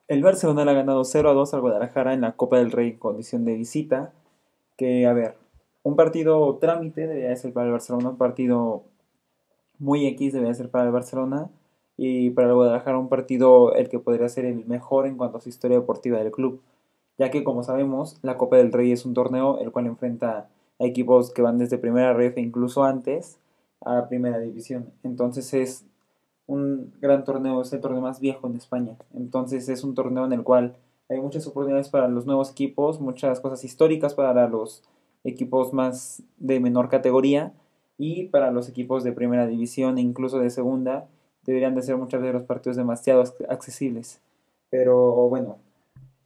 El Barcelona le ha ganado 0-2 al Guadalajara en la Copa del Rey en condición de visita. Que, a ver, un partido trámite debería ser para el Barcelona, un partido muy X debería ser para el Barcelona. Y para el Guadalajara un partido el que podría ser el mejor en cuanto a su historia deportiva del club. Ya que, como sabemos, la Copa del Rey es un torneo el cual enfrenta a equipos que van desde Primera Ref e incluso antes a Primera División. Entonces es un gran torneo, es el torneo más viejo en España. Entonces es un torneo en el cual hay muchas oportunidades para los nuevos equipos, muchas cosas históricas para los equipos más de menor categoría y para los equipos de primera división e incluso de segunda deberían de ser muchas veces los partidos demasiado accesibles. Pero bueno,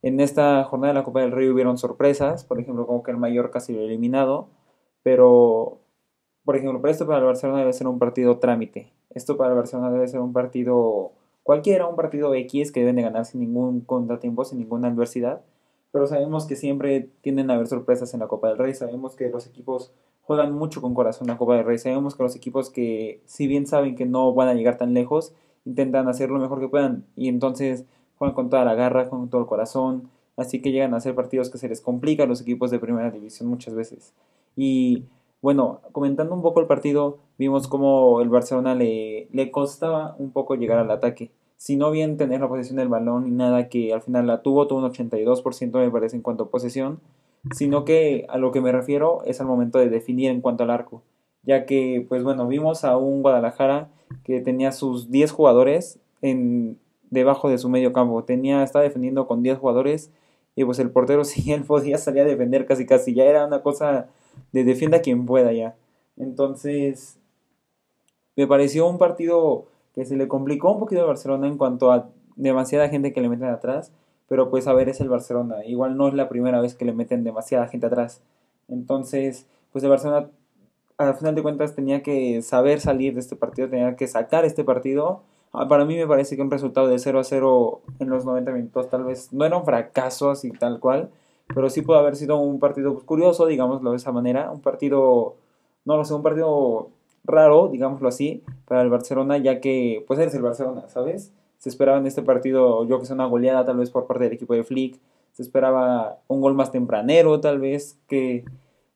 en esta jornada de la Copa del Rey hubieron sorpresas, por ejemplo, como que el Mallorca se vio eliminado, pero por ejemplo, para esto para el Barcelona debe ser un partido trámite. Esto para el Barcelona debe ser un partido cualquiera, un partido X que deben de ganar sin ningún contratiempo, sin ninguna adversidad. Pero sabemos que siempre tienden a haber sorpresas en la Copa del Rey. Sabemos que los equipos juegan mucho con corazón en la Copa del Rey. Sabemos que los equipos que, si bien saben que no van a llegar tan lejos, intentan hacer lo mejor que puedan. Y entonces juegan con toda la garra, juegan con todo el corazón. Así que llegan a ser partidos que se les complica a los equipos de primera división muchas veces. Y bueno, comentando un poco el partido, vimos cómo el Barcelona le costaba un poco llegar al ataque. Si no bien tener la posesión del balón y nada que al final la tuvo un 82% me parece en cuanto a posesión, sino que a lo que me refiero es al momento de definir en cuanto al arco. Ya que, pues bueno, vimos a un Guadalajara que tenía sus 10 jugadores debajo de su medio campo. Estaba defendiendo con 10 jugadores y pues el portero si él podía salir a defender casi casi. Ya era una cosa de defienda quien pueda ya. Entonces, me pareció un partido que se le complicó un poquito al Barcelona en cuanto a demasiada gente que le meten atrás, pero pues a ver, es el Barcelona. Igual no es la primera vez que le meten demasiada gente atrás. Entonces, pues el Barcelona al final de cuentas tenía que saber salir de este partido, tenía que sacar este partido. Para mí me parece que un resultado de 0-0 en los 90 minutos tal vez no era un fracaso así tal cual, pero sí pudo haber sido un partido curioso, digámoslo de esa manera, un partido, no lo sé, un partido raro, digámoslo así, para el Barcelona, ya que pues eres el Barcelona, ¿sabes? Se esperaba en este partido, yo que sé, una goleada tal vez por parte del equipo de Flick, se esperaba un gol más tempranero tal vez, que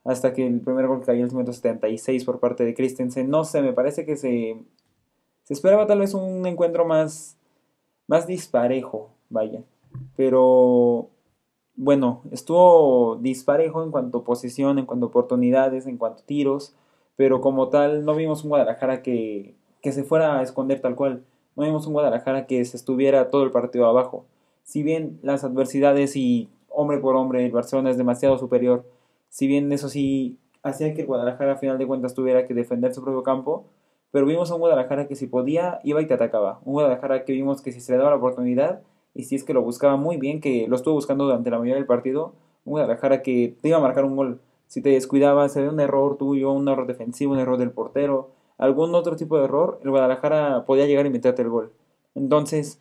hasta que el primer gol cayó en el minuto 76 por parte de Christensen. No sé, me parece que se esperaba tal vez un encuentro más disparejo, vaya. Pero bueno, estuvo disparejo en cuanto a posesión, en cuanto a oportunidades, en cuanto a tiros, pero como tal no vimos un Guadalajara que se fuera a esconder tal cual. No vimos un Guadalajara que se estuviera todo el partido abajo. Si bien las adversidades y hombre por hombre el Barcelona es demasiado superior, si bien eso sí hacía que el Guadalajara a final de cuentas tuviera que defender su propio campo, pero vimos a un Guadalajara que si podía iba y te atacaba. Un Guadalajara que vimos que si se le daba la oportunidad y si es que lo buscaba muy bien, que lo estuvo buscando durante la mayoría del partido, un Guadalajara que te iba a marcar un gol. Si te descuidabas, se ve un error tuyo, un error defensivo, un error del portero, algún otro tipo de error, el Guadalajara podía llegar y meterte el gol. Entonces,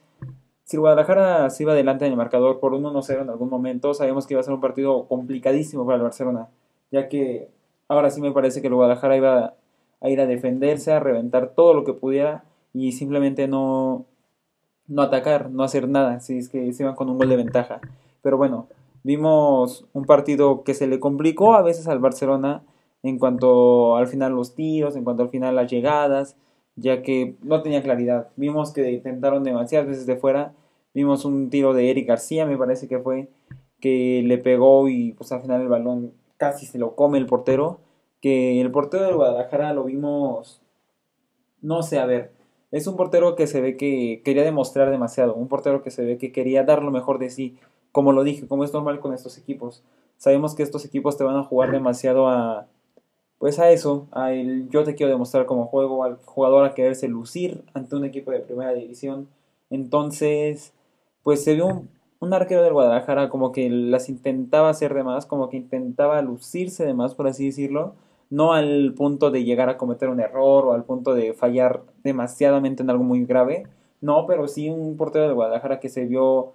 si el Guadalajara se iba adelante en el marcador por un 1-0 en algún momento, sabíamos que iba a ser un partido complicadísimo para el Barcelona, ya que ahora sí me parece que el Guadalajara iba a ir a defenderse, a reventar todo lo que pudiera y simplemente no atacar, no hacer nada, si es que se iban con un gol de ventaja. Pero bueno, vimos un partido que se le complicó a veces al Barcelona en cuanto al final los tiros, en cuanto al final las llegadas, ya que no tenía claridad. Vimos que intentaron demasiadas veces de fuera, vimos un tiro de Eric García, me parece que fue, que le pegó y pues al final el balón casi se lo come el portero, que el portero del Guadalajara lo vimos, no sé, a ver, es un portero que se ve que quería demostrar demasiado, un portero que se ve que quería dar lo mejor de sí, como lo dije, como es normal con estos equipos. Sabemos que estos equipos te van a jugar demasiado pues a eso, a el yo te quiero demostrar como juego, al jugador a quererse lucir ante un equipo de primera división. Entonces, pues se vio un arquero del Guadalajara como que las intentaba hacer de más, como que intentaba lucirse de más, por así decirlo, no al punto de llegar a cometer un error o al punto de fallar demasiadamente en algo muy grave, no, pero sí un portero del Guadalajara que se vio,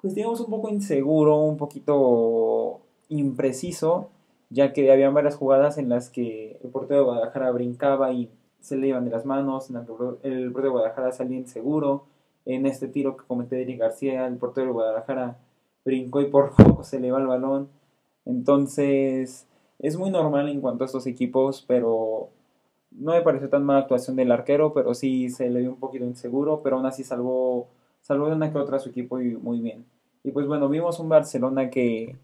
pues digamos, un poco inseguro, un poquito impreciso, ya que había varias jugadas en las que el portero de Guadalajara brincaba y se le iban de las manos, en el portero de Guadalajara salía inseguro, en este tiro que comete Eric García, el portero de Guadalajara, brincó y por poco se le va el balón. Entonces, es muy normal en cuanto a estos equipos, pero no me pareció tan mala actuación del arquero, pero sí se le dio un poquito inseguro, pero aún así salvó de una que otra a su equipo y muy bien. Y pues bueno, vimos un Barcelona que,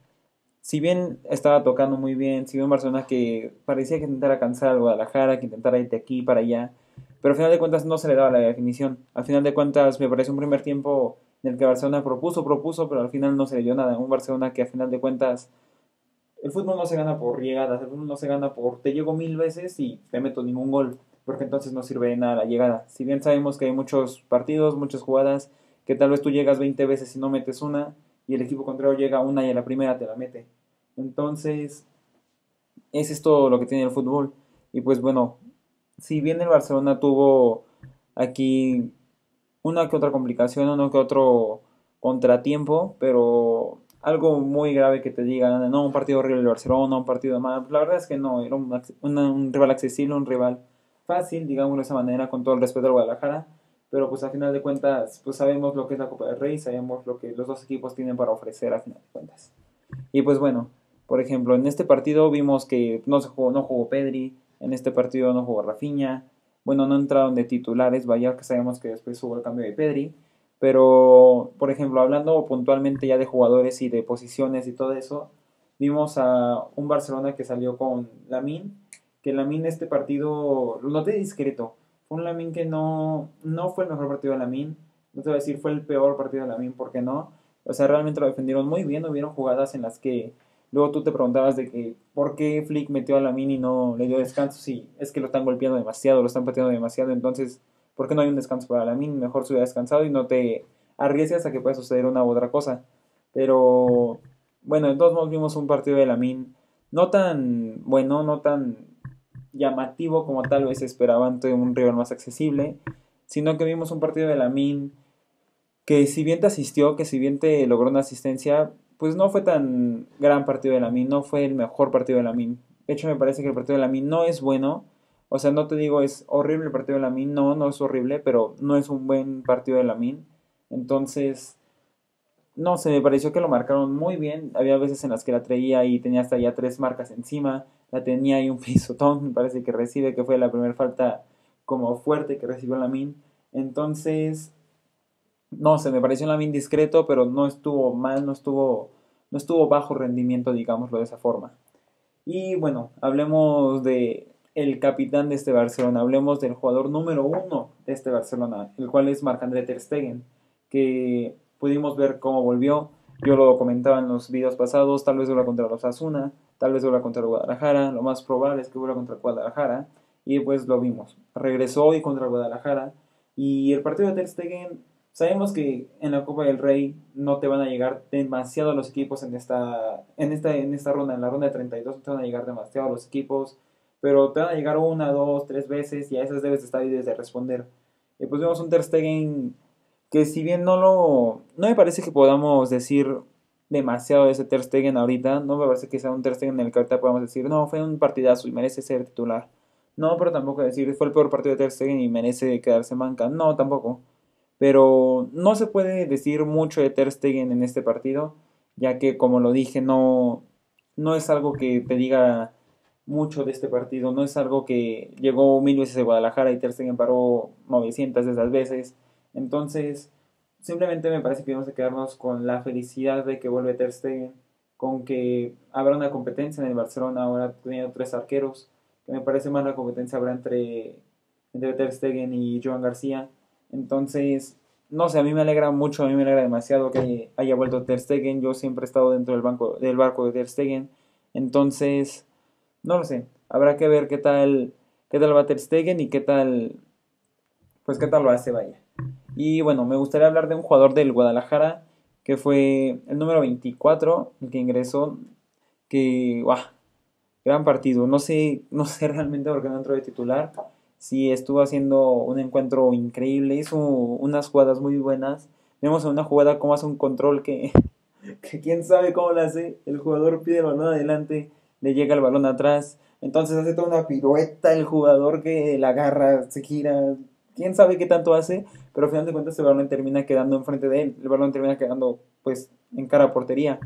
si bien estaba tocando muy bien, si bien un Barcelona que parecía que intentara cansar al Guadalajara, que intentara ir de aquí para allá, pero al final de cuentas no se le daba la definición. Al final de cuentas me pareció un primer tiempo en el que Barcelona propuso, pero al final no se le dio nada. Un Barcelona que al final de cuentas el fútbol no se gana por llegadas, el fútbol no se gana por te llego 1000 veces y te meto ningún gol, porque entonces no sirve de nada la llegada. Si bien sabemos que hay muchos partidos, muchas jugadas, que tal vez tú llegas 20 veces y no metes una, y el equipo contrario llega una y a la primera te la mete. Entonces, es esto lo que tiene el fútbol. Y pues bueno, si bien el Barcelona tuvo aquí una que otra complicación, uno que otro contratiempo, pero algo muy grave que te digan, no, un partido horrible del Barcelona, un partido mal, la verdad es que no, era un rival accesible, un rival fácil, digámoslo de esa manera, con todo el respeto al Guadalajara, pero pues a final de cuentas, pues sabemos lo que es la Copa del Rey, sabemos lo que los dos equipos tienen para ofrecer a final de cuentas. Y pues bueno, por ejemplo, en este partido vimos que no jugó Pedri, en este partido no jugó Rafinha, bueno, no entraron de titulares, vaya que sabemos que después hubo el cambio de Pedri, pero por ejemplo, hablando puntualmente ya de jugadores y de posiciones y todo eso, vimos a un Barcelona que salió con Lamine, que Lamine este partido lo noté discreto, fue un Lamine que no fue el mejor partido de Lamine, no te voy a decir fue el peor partido de Lamine, ¿por qué no? O sea, realmente lo defendieron muy bien, hubieron jugadas en las que luego tú te preguntabas de que por qué Flick metió a Lamine y no le dio descanso si es que lo están golpeando demasiado, lo están pateando demasiado, entonces, ¿por qué no hay un descanso para Lamine? Mejor se hubiera descansado y no te arriesgas a que pueda suceder una u otra cosa. Pero bueno, de todos modos vimos un partido de Lamine no tan bueno, no tan llamativo como tal vez esperaban ante un rival más accesible, sino que vimos un partido de Lamine que si bien te asistió, que si bien te logró una asistencia, pues no fue tan gran partido de Lamine, no fue el mejor partido de Lamine. De hecho, me parece que el partido de Lamine no es bueno. O sea, no te digo es horrible el partido de Lamine, no es horrible, pero no es un buen partido de Lamine. Entonces, no sé, me pareció que lo marcaron muy bien. Había veces en las que la traía y tenía hasta ya 3 marcas encima. La tenía ahí un pisotón, me parece que recibe, que fue la primera falta como fuerte que recibió Lamine. Entonces, no sé, me pareció un Lamine discreto, pero no estuvo mal, no estuvo bajo rendimiento, digámoslo de esa forma. Y bueno, hablemos de el capitán de este Barcelona, hablemos del jugador número uno de este Barcelona, el cual es Marc-André Ter Stegen, que pudimos ver cómo volvió. Yo lo comentaba en los videos pasados, tal vez vuelva contra los Asuna, tal vez vuelva contra el Guadalajara, lo más probable es que vuelva contra el Guadalajara, y pues lo vimos. Regresó hoy contra el Guadalajara, y el partido de Ter Stegen, sabemos que en la Copa del Rey no te van a llegar demasiado los equipos en esta ronda, en la ronda de 32 no te van a llegar demasiado los equipos, pero te van a llegar una, dos, tres veces y a esas debes estar y debes de responder. Y pues vemos un Ter Stegen que si bien no me parece que podamos decir demasiado de ese Ter Stegen ahorita, no me parece que sea un Ter Stegen en el que ahorita podamos decir, no, fue un partidazo y merece ser titular. No, pero tampoco decir, fue el peor partido de Ter Stegen y merece quedarse manca. No, tampoco. Pero no se puede decir mucho de Ter Stegen en este partido, ya que como lo dije, no es algo que te diga mucho de este partido, no es algo que llegó 1000 veces a Guadalajara y Ter Stegen paró 900 de esas veces. Entonces, simplemente me parece que vamos a quedarnos con la felicidad de que vuelve Ter Stegen, con que habrá una competencia en el Barcelona, ahora teniendo 3 arqueros, que me parece más la competencia habrá entre Ter Stegen y Joan García. Entonces, no sé, a mí me alegra mucho, a mí me alegra demasiado que haya vuelto Ter Stegen. Yo siempre he estado dentro del barco de Ter Stegen. Entonces, no lo sé. Habrá que ver qué tal va Ter Stegen y qué tal lo hace, vaya. Y bueno, me gustaría hablar de un jugador del Guadalajara que fue el número 24, el que ingresó, que, ¡guau! Gran partido. No sé realmente por qué no entró de titular. Sí, estuvo haciendo un encuentro increíble. Hizo unas jugadas muy buenas. Vemos en una jugada cómo hace un control que quién sabe cómo lo hace. El jugador pide el balón adelante, le llega el balón atrás. Entonces hace toda una pirueta el jugador que la agarra, se gira. quién sabe qué tanto hace, pero al final de cuentas el balón termina quedando enfrente de él, el balón termina quedando pues en cara a portería,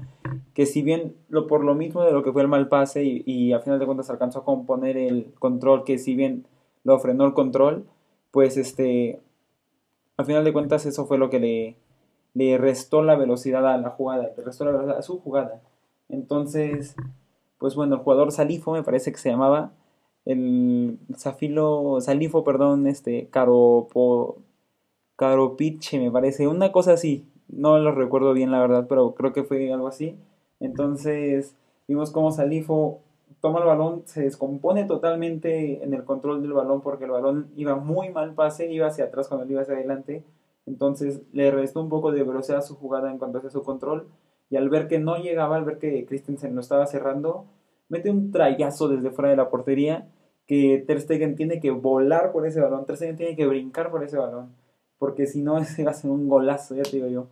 que si bien por lo mismo de lo que fue el mal pase y al final de cuentas alcanzó a componer el control, que si bien lo frenó el control, pues al final de cuentas eso fue lo que le restó la velocidad a la jugada, le restó la velocidad a su jugada. Entonces, pues bueno, el jugador Salifo me parece que se llamaba, el Salifo, perdón, Caropiche me parece, una cosa así, no lo recuerdo bien la verdad, pero creo que fue algo así. Entonces, vimos cómo Salifo toma el balón, se descompone totalmente en el control del balón porque el balón iba muy mal pase, iba hacia atrás cuando él iba hacia adelante. Entonces le restó un poco de velocidad a su jugada en cuanto a su control. Y al ver que no llegaba, al ver que Christensen lo estaba cerrando, mete un trayazo desde fuera de la portería que Ter Stegen tiene que volar por ese balón, Ter Stegen tiene que brincar por ese balón, porque si no, ese va a ser un golazo, ya te digo yo.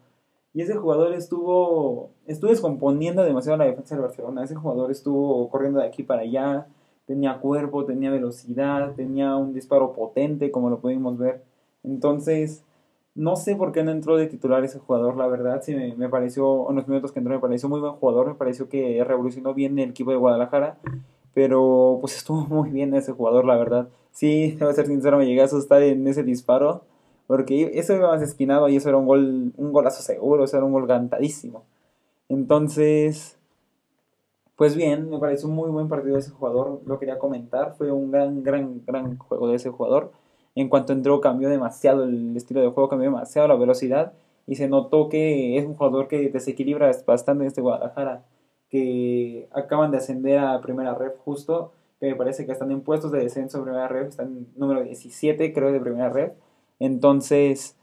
Y ese jugador estuvo descomponiendo demasiado la defensa del Barcelona. Ese jugador estuvo corriendo de aquí para allá, tenía cuerpo, tenía velocidad, tenía un disparo potente, como lo pudimos ver. Entonces, no sé por qué no entró de titular ese jugador, la verdad. Sí, me pareció, en los minutos que entró, me pareció muy buen jugador, me pareció que revolucionó bien el equipo de Guadalajara. Pero pues estuvo muy bien ese jugador, la verdad. Sí, debo ser sincero, me llegué a asustar en ese disparo. Porque eso iba más esquinado y eso era un golazo seguro, eso era un gol cantadísimo. Entonces, pues bien, me pareció un muy buen partido de ese jugador, lo quería comentar, fue un gran juego de ese jugador. En cuanto entró cambió demasiado el estilo de juego, cambió demasiado la velocidad y se notó que es un jugador que desequilibra bastante en este Guadalajara, que acaban de ascender a primera ref justo, que me parece que están en puestos de descenso en primera ref, están en número 17 creo de primera ref. Entonces,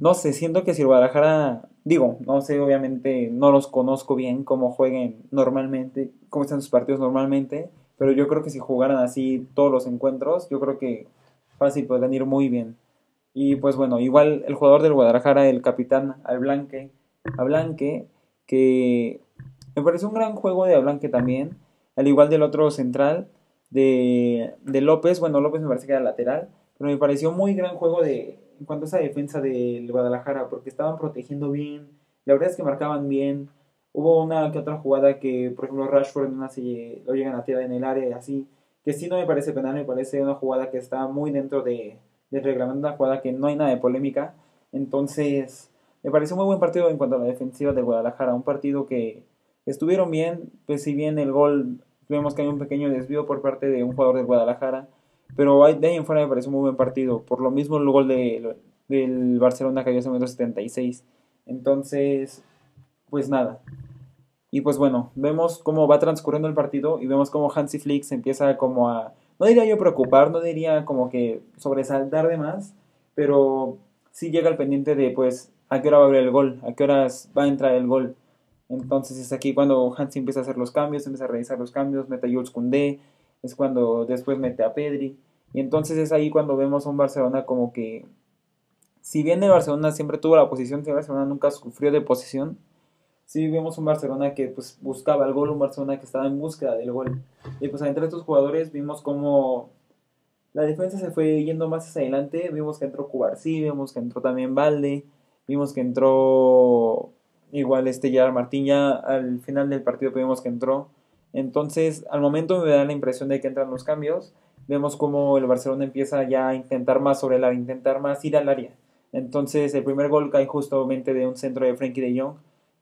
no sé, siento que si el Guadalajara, digo, no sé, obviamente no los conozco bien cómo jueguen normalmente, cómo están sus partidos normalmente, pero yo creo que si jugaran así todos los encuentros, yo creo que fácil podrían ir muy bien. Y pues bueno, igual el jugador del Guadalajara, el capitán Ablanque, que me parece un gran juego de Ablanque también, al igual del otro central, de López, bueno, López me parece que era lateral, pero me pareció muy gran juego en cuanto a esa defensa del Guadalajara, porque estaban protegiendo bien, la verdad es que marcaban bien, hubo una que otra jugada que, por ejemplo, Rashford en una lo llegan a tirar en el área y así, que sí no me parece penal, me parece una jugada que está muy dentro del reglamento, una jugada que no hay nada de polémica, entonces me pareció muy buen partido en cuanto a la defensiva de Guadalajara, un partido que estuvieron bien, pues si bien el gol, vemos que hay un pequeño desvío por parte de un jugador de Guadalajara, pero de ahí en fuera me pareció un muy buen partido. Por lo mismo el gol del Barcelona cayó en el 76. Entonces, pues nada. Y pues bueno, vemos cómo va transcurriendo el partido y vemos cómo Hansi Flick se empieza como a, no diría yo preocupar, no diría como que sobresaltar de más, pero sí llega al pendiente de pues a qué hora va a haber el gol, a qué horas va a entrar el gol. Entonces es aquí cuando Hansi empieza a hacer los cambios, empieza a realizar los cambios, mete a Jules Koundé, es cuando después mete a Pedri. Y entonces es ahí cuando vemos a un Barcelona como que, si bien el Barcelona siempre tuvo la posición, el Barcelona nunca sufrió de posición, sí vimos un Barcelona que pues buscaba el gol, un Barcelona que estaba en búsqueda del gol. Y pues entre estos jugadores vimos como la defensa se fue yendo más hacia adelante, vimos que entró Cubarsí, vimos que entró también Valde, vimos que entró igual Gerard Martín, ya al final del partido vimos que entró. Entonces, al momento me da la impresión de que entran los cambios, vemos como el Barcelona empieza ya a intentar más sobre el área, intentar más ir al área. Entonces, el primer gol cae justamente de un centro de Frenkie de Jong,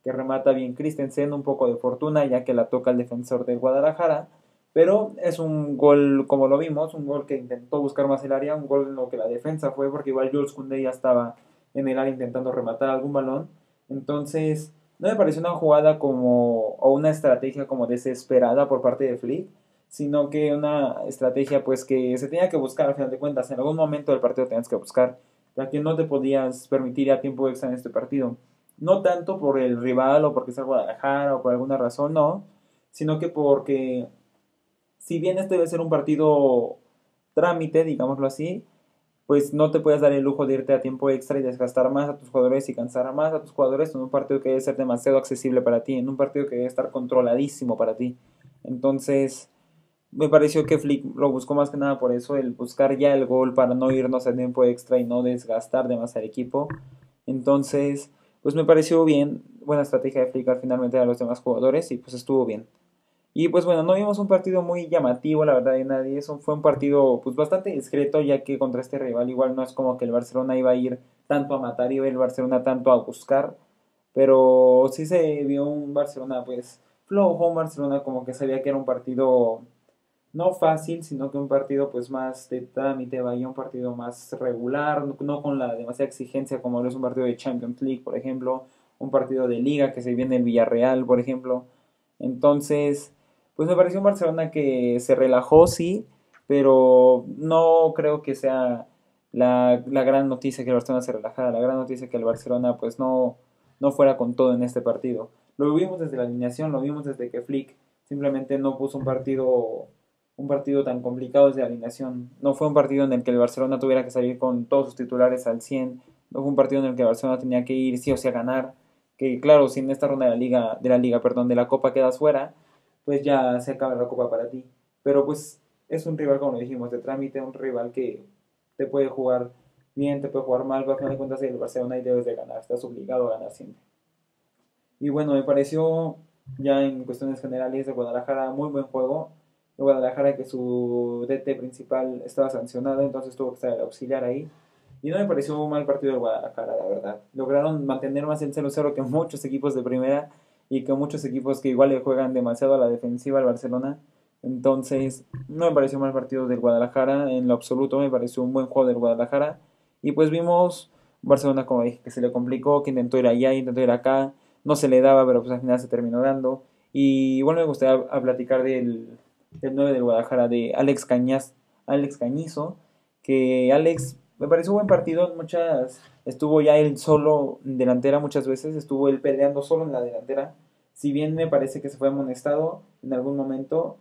que remata bien Christensen, un poco de fortuna ya que la toca el defensor del Guadalajara, pero es un gol, como lo vimos, un gol que intentó buscar más el área, un gol en lo que la defensa fue, porque igual Jules Koundé ya estaba en el área intentando rematar algún balón. Entonces, no me pareció una jugada o una estrategia como desesperada por parte de Flick, sino que una estrategia pues que se tenía que buscar al final de cuentas. En algún momento del partido tenías que buscar, ya que no te podías permitir a tiempo extra en este partido. No tanto por el rival o porque sea Guadalajara o por alguna razón, no, sino que porque si bien este debe ser un partido trámite, digámoslo así, pues no te puedes dar el lujo de irte a tiempo extra y desgastar más a tus jugadores y cansar más a tus jugadores en un partido que debe ser demasiado accesible para ti, en un partido que debe estar controladísimo para ti. Entonces, me pareció que Flick lo buscó más que nada por eso, el buscar ya el gol para no irnos a tiempo extra y no desgastar demasiado al equipo. Entonces, pues me pareció bien, buena estrategia de Flick al finalmente a los demás jugadores y pues estuvo bien. Y pues bueno, no vimos un partido muy llamativo, la verdad, de nadie. Eso fue un partido pues bastante discreto, ya que contra este rival igual no es como que el Barcelona iba a ir tanto a matar, iba el Barcelona tanto a buscar. Pero sí se vio un Barcelona pues flojo, un Barcelona como que sabía que era un partido no fácil, sino que un partido pues más de trámite, vaya un partido más regular, no con la demasiada exigencia como lo es un partido de Champions League, por ejemplo, un partido de Liga que se viene el Villarreal, por ejemplo. Entonces, pues me pareció un Barcelona que se relajó, sí, pero no creo que sea la gran noticia que el Barcelona se relajara, la gran noticia que el Barcelona pues no fuera con todo en este partido. Lo vimos desde la alineación, lo vimos desde que Flick simplemente no puso un partido tan complicado desde la alineación. No fue un partido en el que el Barcelona tuviera que salir con todos sus titulares al 100. No fue un partido en el que el Barcelona tenía que ir sí o sí a ganar. Que claro, si en esta ronda de la Copa quedas fuera, pues ya se acaba la Copa para ti. Pero pues es un rival, como lo dijimos, de trámite, un rival que te puede jugar bien, te puede jugar mal, pero a final de cuentas el Barcelona y debes de ganar, estás obligado a ganar siempre. Y bueno, me pareció ya en cuestiones generales de Guadalajara muy buen juego. De Guadalajara que su DT principal estaba sancionado, entonces tuvo que estar el auxiliar ahí. Y no me pareció un mal partido de Guadalajara, la verdad. Lograron mantener más el 0-0 que muchos equipos de primera y que muchos equipos que igual le juegan demasiado a la defensiva al Barcelona. Entonces, no me pareció un mal partido del Guadalajara en lo absoluto, me pareció un buen juego del Guadalajara. Y pues vimos Barcelona, como dije, que se le complicó, que intentó ir allá, intentó ir acá, no se le daba, pero pues al final se terminó dando. Y bueno, me gustaría platicar del 9 del Guadalajara, de Alex Cañizo, que Alex me pareció un buen partido, estuvo ya él solo en delantera muchas veces, estuvo él peleando solo en la delantera, si bien me parece que se fue amonestado en algún momento,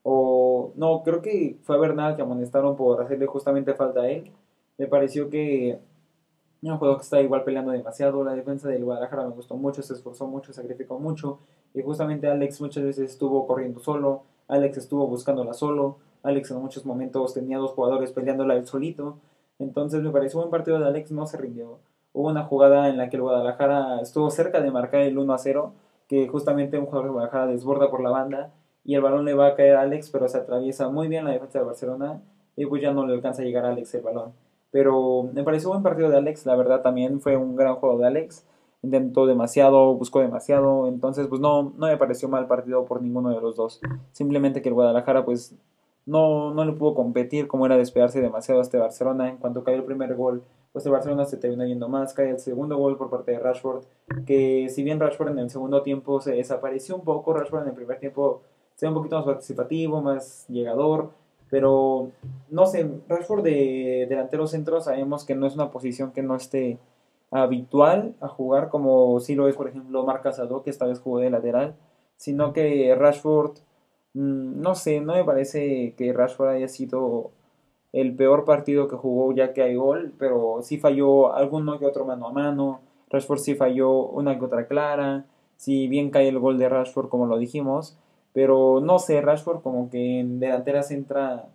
o no, creo que fue a Bernal que amonestaron por hacerle justamente falta a él, me pareció que un juego que está igual peleando demasiado. La defensa del Guadalajara me gustó mucho, se esforzó mucho, sacrificó mucho. Y justamente Alex muchas veces estuvo corriendo solo. Alex estuvo buscándola solo. Alex en muchos momentos tenía dos jugadores peleándola él solito. Entonces me pareció un buen partido de Alex, no se rindió. Hubo una jugada en la que el Guadalajara estuvo cerca de marcar el 1-0, que justamente un jugador de Guadalajara desborda por la banda y el balón le va a caer a Alex, pero se atraviesa muy bien la defensa de Barcelona y pues ya no le alcanza a llegar a Alex el balón. Pero me pareció un buen partido de Alex, la verdad también fue un gran juego de Alex. Intentó demasiado, buscó demasiado, entonces pues no me pareció mal partido por ninguno de los dos. Simplemente que el Guadalajara pues no le pudo competir como era despegarse demasiado a este Barcelona. En cuanto cayó el primer gol, pues el Barcelona se terminó yendo más, cae el segundo gol por parte de Rashford, que si bien Rashford en el segundo tiempo se desapareció un poco, Rashford en el primer tiempo se ve un poquito más participativo, más llegador, pero no sé, Rashford de delantero centro sabemos que no es una posición que no esté habitual a jugar como si lo es por ejemplo Marc Casado, que esta vez jugó de lateral, sino que Rashford, no sé, no me parece que Rashford haya sido el peor partido que jugó ya que hay gol, pero sí falló alguno que otro mano a mano, Rashford sí falló una que otra clara, si bien cae el gol de Rashford como lo dijimos, pero no sé, Rashford como que en delanteras entra,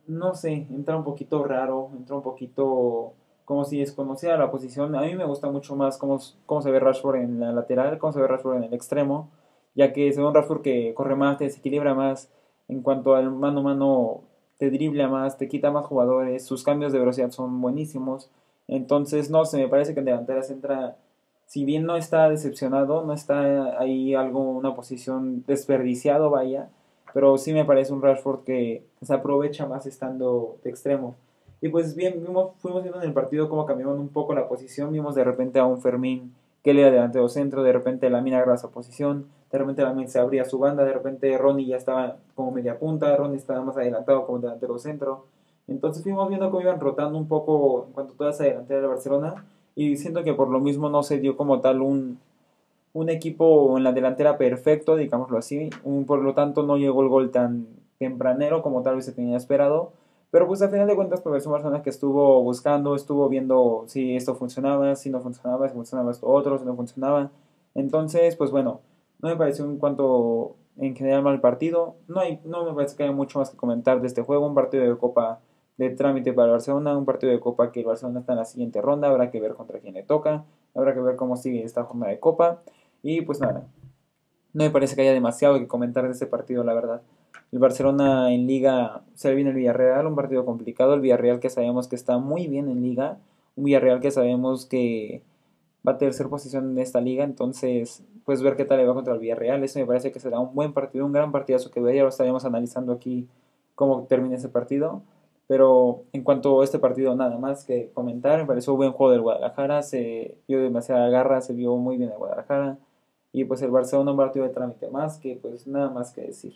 no sé, entra un poquito raro, entra un poquito como si desconociera la posición. A mí me gusta mucho más cómo se ve Rashford en la lateral, cómo se ve Rashford en el extremo, ya que se ve un Rashford que corre más, te desequilibra más, en cuanto al mano a mano te dribla más, te quita más jugadores, sus cambios de velocidad son buenísimos. Entonces, no sé, me parece que en delanteras entra, si bien no está decepcionado, no está ahí algo, una posición desperdiciado, vaya, pero sí me parece un Rashford que se aprovecha más estando de extremo. Y pues bien, fuimos viendo en el partido cómo cambiaron un poco la posición, vimos de repente a un Fermín que él era delantero centro, de repente Lamine agarra esa posición, de repente Lamine se abría su banda, de repente Ronnie ya estaba como media punta, Ronnie estaba más adelantado como delantero centro. Entonces fuimos viendo cómo iban rotando un poco en cuanto a toda esa delantera de Barcelona y siento que por lo mismo no se dio como tal un equipo en la delantera perfecto, digámoslo así. Por lo tanto, no llegó el gol tan tempranero como tal vez se tenía esperado. Pero pues al final de cuentas, pues es una persona que estuvo buscando, estuvo viendo si esto funcionaba, si no funcionaba, si funcionaba esto otro, si no funcionaba. Entonces, pues bueno, no me pareció en cuanto en general mal partido. No me parece que haya mucho más que comentar de este juego. Un partido de Copa de trámite para el Barcelona, un partido de Copa que el Barcelona está en la siguiente ronda. Habrá que ver contra quién le toca, habrá que ver cómo sigue esta jornada de Copa. Y pues nada, no me parece que haya demasiado que comentar de este partido, la verdad. El Barcelona en Liga se le viene el Villarreal, un partido complicado. El Villarreal que sabemos que está muy bien en Liga. Un Villarreal que sabemos que va a tercer posición en esta liga. Entonces, pues ver qué tal le va contra el Villarreal. Eso me parece que será un buen partido, un gran partidazo que ya lo estaremos analizando aquí cómo termina ese partido. Pero en cuanto a este partido, nada más que comentar. Me pareció un buen juego del Guadalajara. Se vio demasiada garra, se vio muy bien el Guadalajara. Y pues el Barcelona un partido de trámite más, que pues nada más que decir.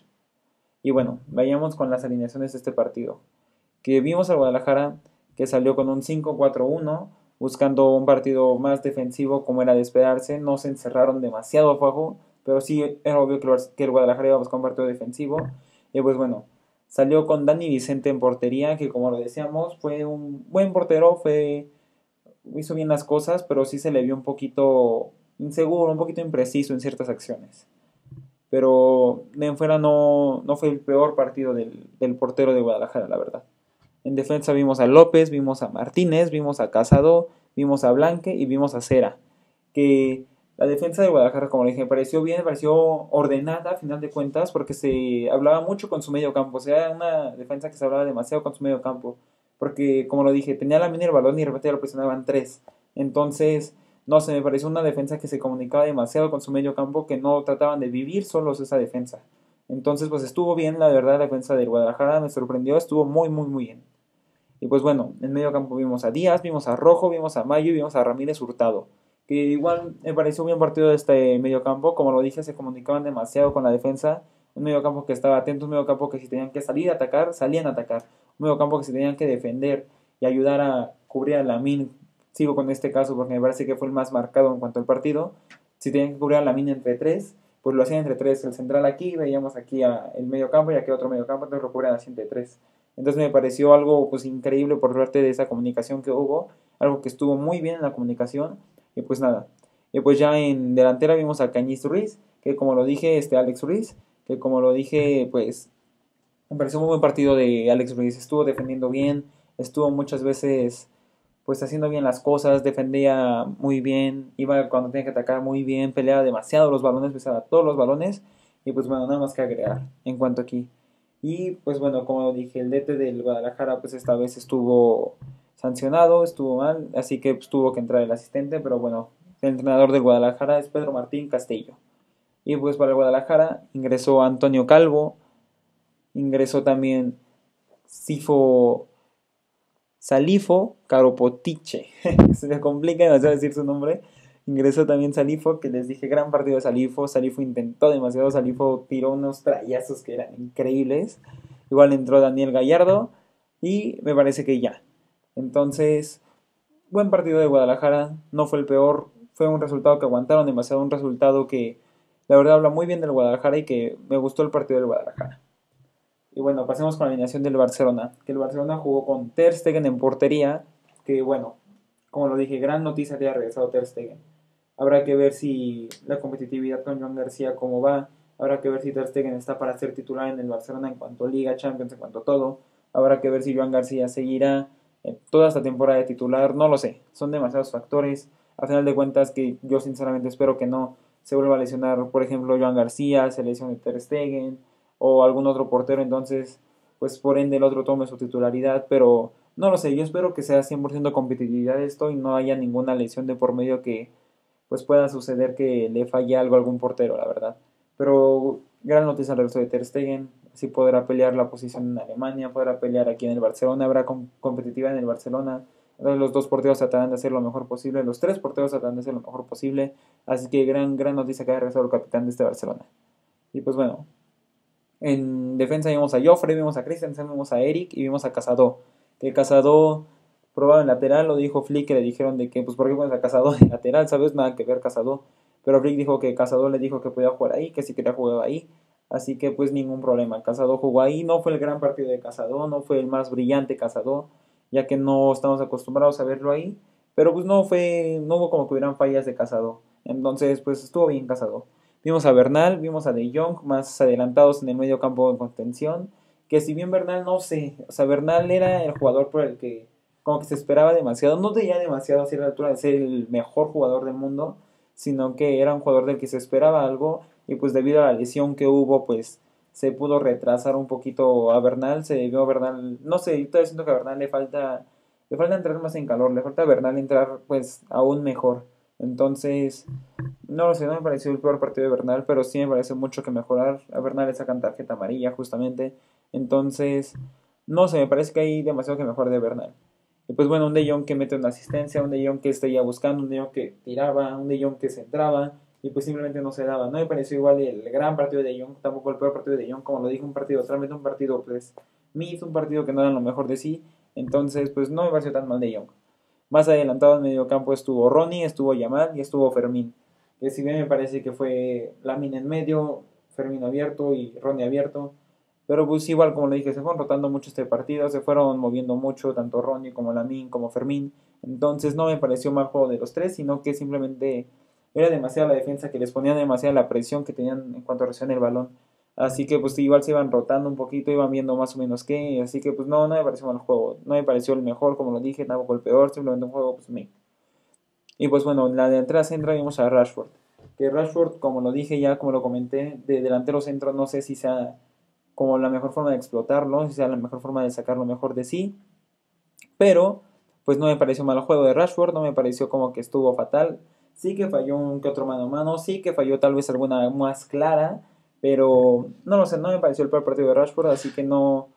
Y bueno, vayamos con las alineaciones de este partido. Que vimos al Guadalajara que salió con un 5-4-1, buscando un partido más defensivo como era de esperarse. No se encerraron demasiado abajo, pero sí era obvio que el Guadalajara iba a buscar un partido defensivo. Y pues bueno, salió con Dani Vicente en portería, que como lo decíamos, fue un buen portero, hizo bien las cosas, pero sí se le vio un poquito inseguro, un poquito impreciso en ciertas acciones. Pero de en fuera no fue el peor partido del portero de Guadalajara, la verdad. En defensa vimos a López, vimos a Martínez, vimos a Casado, vimos a Blanque y vimos a Cera. Que la defensa de Guadalajara, como le dije, me pareció bien, me pareció ordenada a final de cuentas, porque se hablaba mucho con su medio campo. O sea, era una defensa que se hablaba demasiado con su medio campo. Porque, como lo dije, tenía la mina el balón y de repente lo presionaban tres. Entonces, no sé, me pareció una defensa que se comunicaba demasiado con su medio campo, que no trataban de vivir solos esa defensa. Entonces, pues estuvo bien, la verdad, la defensa del Guadalajara me sorprendió, estuvo muy, muy, muy bien. Y pues bueno, en medio campo vimos a Díaz, vimos a Rojo, vimos a Mayo y vimos a Ramírez Hurtado. Que igual me pareció un buen partido de este medio campo. Como lo dije, se comunicaban demasiado con la defensa. Un medio campo que estaba atento, un medio campo que si tenían que salir a atacar, salían a atacar. Un medio campo que si tenían que defender y ayudar a cubrir a Lamine. Sigo con este caso porque me parece que fue el más marcado en cuanto al partido. Si tenían que cubrir a Lamine entre tres, pues lo hacían entre tres. El central aquí, veíamos aquí el medio campo y aquí otro medio campo, entonces lo cubrían así entre tres. Entonces me pareció algo pues increíble por parte de esa comunicación que hubo, algo que estuvo muy bien en la comunicación. Y pues nada, y pues ya en delantera vimos a Cañiz Ruiz, que como lo dije, Alex Ruiz, que como lo dije, pues me pareció muy buen partido de Alex Ruiz, estuvo defendiendo bien, estuvo muchas veces pues haciendo bien las cosas, defendía muy bien, iba cuando tenía que atacar muy bien, peleaba demasiado los balones, pesaba todos los balones, y pues bueno, nada más que agregar en cuanto aquí. Y pues bueno, como dije, el DT del Guadalajara pues esta vez estuvo sancionado, estuvo mal, así que pues, tuvo que entrar el asistente, pero bueno, el entrenador del Guadalajara es Pedro Martín Castillo. Y pues para el Guadalajara ingresó Antonio Calvo, ingresó también Sifo Salifo Caropotiche. Se me complica demasiado decir su nombre. Ingresó también Salifo, que les dije, gran partido de Salifo. Salifo intentó demasiado, Salifo tiró unos trayazos que eran increíbles. Igual entró Daniel Gallardo y me parece que ya. Entonces, buen partido de Guadalajara, no fue el peor, fue un resultado que aguantaron demasiado, un resultado que la verdad habla muy bien del Guadalajara y que me gustó el partido del Guadalajara. Y bueno, pasemos con la alineación del Barcelona. Que el Barcelona jugó con Ter Stegen en portería. Que bueno, como lo dije, gran noticia que haya regresado Ter Stegen. Habrá que ver si la competitividad con Joan García cómo va. Habrá que ver si Ter Stegen está para ser titular en el Barcelona en cuanto a Liga, Champions, en cuanto a todo. Habrá que ver si Joan García seguirá en toda esta temporada de titular. No lo sé. Son demasiados factores. A final de cuentas que yo sinceramente espero que no se vuelva a lesionar, por ejemplo, Joan García, se lesione Ter Stegen o algún otro portero, entonces pues por ende el otro tome su titularidad, pero no lo sé, yo espero que sea 100% competitividad esto y no haya ninguna lesión de por medio que pues pueda suceder que le falle algo a algún portero, la verdad. Pero gran noticia al regreso de Ter Stegen, así podrá pelear la posición en Alemania, podrá pelear aquí en el Barcelona, habrá competitiva en el Barcelona. Entonces los dos porteros tratarán de hacer lo mejor posible, los tres porteros tratarán de hacer lo mejor posible, así que gran noticia que haya regresado el capitán de este Barcelona. Y pues bueno, en defensa vimos a Joffre, vimos a Christensen, vimos a Eric y vimos a Casado. Que Casado probaba en lateral, lo dijo Flick, que le dijeron de que, pues, ¿por qué pones a Casado en lateral? ¿Sabes? Nada que ver Casado. Pero Flick dijo que Casado le dijo que podía jugar ahí, que si quería jugar ahí. Así que, pues, ningún problema. Casado jugó ahí, no fue el gran partido de Casado, no fue el más brillante Casado, ya que no estamos acostumbrados a verlo ahí. Pero, pues, no hubo como que hubieran fallas de Casado. Entonces, pues, estuvo bien Casado. Vimos a Bernal, vimos a De Jong más adelantados en el medio campo de contención, que si bien Bernal no sé, o sea, Bernal era el jugador por el que como que se esperaba demasiado, no tenía demasiado hacia la altura de ser el mejor jugador del mundo, sino que era un jugador del que se esperaba algo y pues debido a la lesión que hubo, pues se pudo retrasar un poquito a Bernal, se debió a Bernal, no sé, yo todavía siento que a Bernal le falta entrar más en calor, le falta a Bernal entrar pues aún mejor. Entonces, no lo sé, no me pareció el peor partido de Bernal, pero sí me parece mucho que mejorar. A Bernal le sacan tarjeta amarilla justamente. Entonces, no sé, me parece que hay demasiado que mejorar de Bernal. Y pues bueno, un De Jong que mete una asistencia, un De Jong que seguía buscando, un De Jong que tiraba, un De Jong que centraba y pues simplemente no se daba. No me pareció igual el gran partido de De Jong, tampoco el peor partido de De Jong, como lo dije, un partido realmente un partido pues hizo un partido que no era lo mejor de sí. Entonces, pues no me pareció tan mal De Jong. Más adelantado en medio campo estuvo Ronnie, estuvo Yamal y estuvo Fermín. Que si bien me parece que fue Lamine en medio, Fermín abierto y Ronnie abierto. Pero pues igual como le dije, se fueron rotando mucho este partido, se fueron moviendo mucho, tanto Ronnie como Lamine como Fermín. Entonces no me pareció mal juego de los tres, sino que simplemente era demasiada la defensa, que les ponían demasiada la presión que tenían en cuanto recibían el balón. Así que pues igual se iban rotando un poquito, iban viendo más o menos qué. Así que pues no me pareció mal juego. No me pareció el mejor, como lo dije, tampoco el peor, simplemente un juego pues me. Y pues bueno, en la delantera central vimos a Rashford. Que Rashford, como lo dije ya, como lo comenté, de delantero centro no sé si sea como la mejor forma de explotarlo, si sea la mejor forma de sacar lo mejor de sí. Pero pues no me pareció mal el juego de Rashford, no me pareció como que estuvo fatal. Sí que falló un que otro mano a mano, sí que falló tal vez alguna más clara, pero no lo sé, no me pareció el peor partido de Rashford, así que no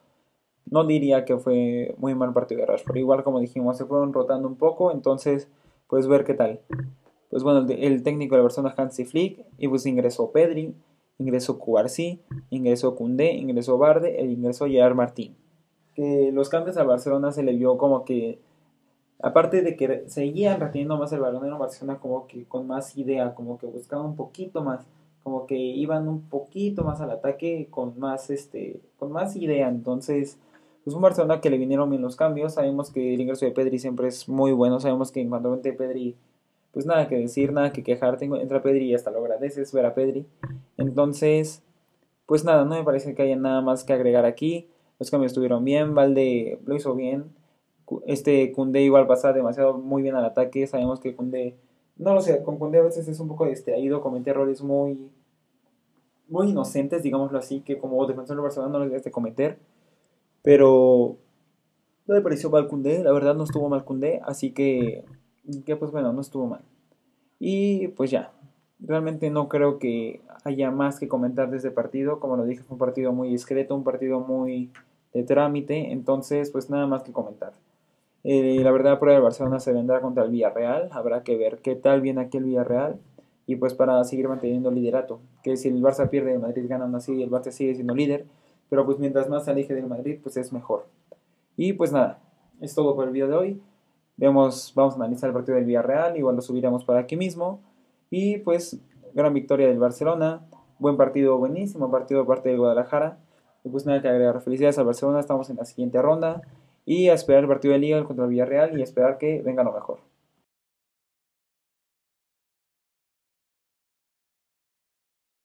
diría que fue muy mal partido de Rashford. Igual como dijimos, se fueron rotando un poco, entonces pues ver qué tal. Pues bueno, el técnico de la Barcelona Hansi Flick, y pues ingresó Pedri, ingresó Cubarsí, ingresó Koundé, ingresó Barde, e ingresó Gerard Martín. Que los cambios al Barcelona se le vio como que, aparte de que seguían reteniendo más el balón, era un Barcelona como que con más idea, como que buscaban un poquito más, como que iban un poquito más al ataque con más idea. Entonces, pues un Barcelona que le vinieron bien los cambios. Sabemos que el ingreso de Pedri siempre es muy bueno. Sabemos que en cuanto mete Pedri, pues nada que decir, nada que quejar. Entra Pedri y hasta lo agradeces ver a Pedri. Entonces, pues nada, no me parece que haya nada más que agregar aquí. Los cambios estuvieron bien, Valde lo hizo bien. Koundé igual pasa demasiado muy bien al ataque. Sabemos que Koundé, no lo sé, con Koundé a veces es un poco distraído, comete errores muy inocentes, digámoslo así, que como defensor de Barcelona no los debes de cometer. Pero no me pareció mal Koundé, la verdad no estuvo mal Koundé, así que pues bueno, no estuvo mal. Y pues ya, realmente no creo que haya más que comentar de este partido. Como lo dije, fue un partido muy discreto, un partido muy de trámite, entonces pues nada más que comentar. La verdad, prueba de Barcelona se vendrá contra el Villarreal, habrá que ver qué tal viene aquí el Villarreal y pues para seguir manteniendo el liderato, que si el Barça pierde y el Madrid gana aún así, el Barça sigue siendo líder, pero pues mientras más se aleje del Madrid, pues es mejor. Y pues nada, es todo por el video de hoy. Vamos a analizar el partido del Villarreal, igual lo subiremos para aquí mismo. Y pues, gran victoria del Barcelona, buen partido, buenísimo partido de parte del Guadalajara. Y pues nada que agregar, felicidades al Barcelona, estamos en la siguiente ronda. Y a esperar el partido de Liga contra el Villarreal y a esperar que venga lo mejor.